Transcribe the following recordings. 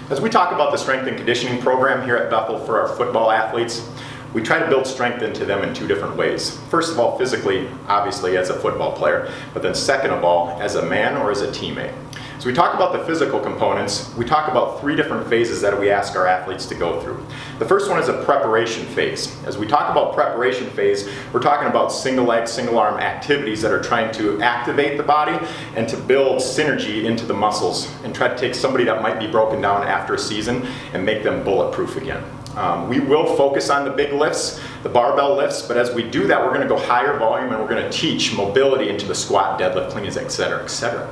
As we talk about the strength and conditioning program here at Bethel for our football athletes, we try to build strength into them in two different ways. First of all, physically, obviously as a football player, but then second of all, as a man or as a teammate. So we talk about the physical components. We talk about three different phases that we ask our athletes to go through. The first one is a preparation phase. As we talk about preparation phase, we're talking about single leg, single arm activities that are trying to activate the body and to build synergy into the muscles and try to take somebody that might be broken down after a season and make them bulletproof again. We will focus on the big lifts, the barbell lifts, but as we do that, we're going to go higher volume and we're going to teach mobility into the squat, deadlift, cleans, etc., etc.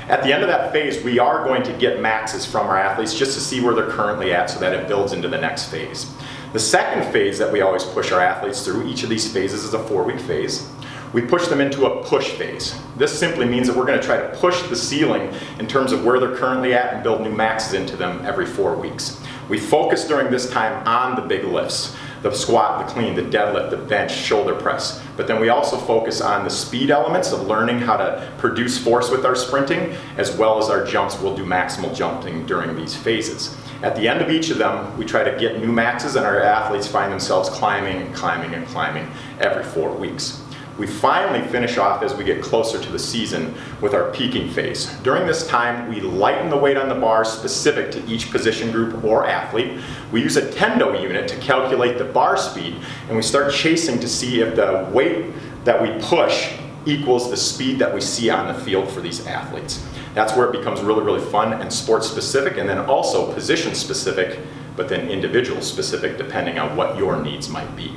At the end of that phase, we are going to get maxes from our athletes just to see where they're currently at so that it builds into the next phase. The second phase that we always push our athletes through, each of these phases is a 4-week phase. We push them into a push phase. This simply means that we're going to try to push the ceiling in terms of where they're currently at and build new maxes into them every 4 weeks. We focus during this time on the big lifts, the squat, the clean, the deadlift, the bench, shoulder press. But then we also focus on the speed elements of learning how to produce force with our sprinting, as well as our jumps. We'll do maximal jumping during these phases. At the end of each of them, we try to get new maxes and our athletes find themselves climbing and climbing and climbing every 4 weeks. We finally finish off as we get closer to the season with our peaking phase. During this time, we lighten the weight on the bar specific to each position group or athlete. We use a tendo unit to calculate the bar speed, and we start chasing to see if the weight that we push equals the speed that we see on the field for these athletes. That's where it becomes really, really fun and sports specific, and then also position specific, but then individual specific depending on what your needs might be.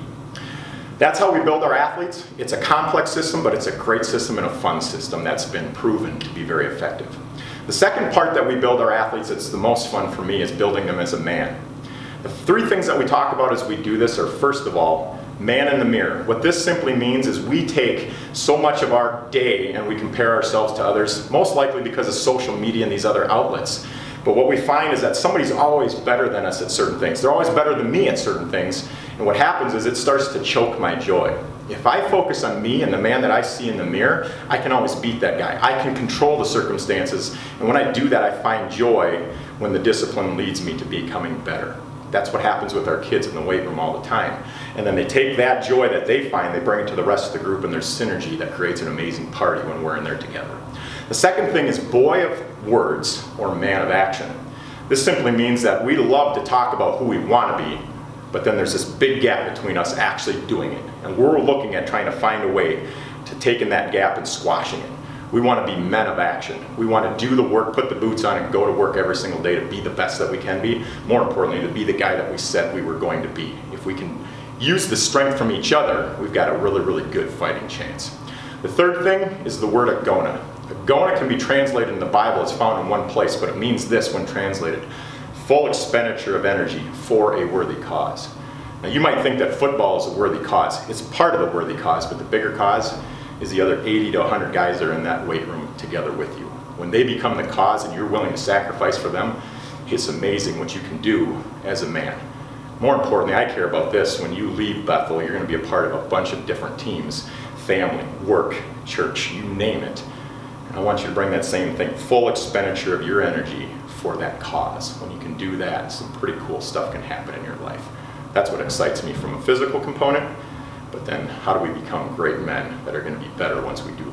That's how we build our athletes. It's a complex system, but it's a great system and a fun system that's been proven to be very effective. The second part that we build our athletes that's the most fun for me is building them as a man. The three things that we talk about as we do this are, first of all, man in the mirror. What this simply means is we take so much of our day and we compare ourselves to others, most likely because of social media and these other outlets. But what we find is that somebody's always better than us at certain things. They're always better than me at certain things. And what happens is it starts to choke my joy. If I focus on me and the man that I see in the mirror, I can always beat that guy. I can control the circumstances. And when I do that, I find joy when the discipline leads me to becoming better. That's what happens with our kids in the weight room all the time. And then they take that joy that they find, they bring it to the rest of the group, and there's synergy that creates an amazing party when we're in there together. The second thing is boy of words or man of action. This simply means that we love to talk about who we want to be, but then there's this big gap between us actually doing it. And we're looking at trying to find a way to take in that gap and squashing it. We want to be men of action. We want to do the work, put the boots on, and go to work every single day to be the best that we can be. More importantly, to be the guy that we said we were going to be. If we can use the strength from each other, we've got a really, really good fighting chance. The third thing is the word agona. Agona can be translated in the Bible. It's found in one place, but it means this when translated: full expenditure of energy for a worthy cause. Now you might think that football is a worthy cause. It's part of the worthy cause, but the bigger cause is the other 80 to 100 guys that are in that weight room together with you. When they become the cause and you're willing to sacrifice for them, it's amazing what you can do as a man. More importantly, I care about this: when you leave Bethel, you're going to be a part of a bunch of different teams, family, work, church, you name it. And I want you to bring that same thing, full expenditure of your energy for that cause. When you can do that, some pretty cool stuff can happen in your life. That's what excites me from a physical component, but then how do we become great men that are going to be better once we do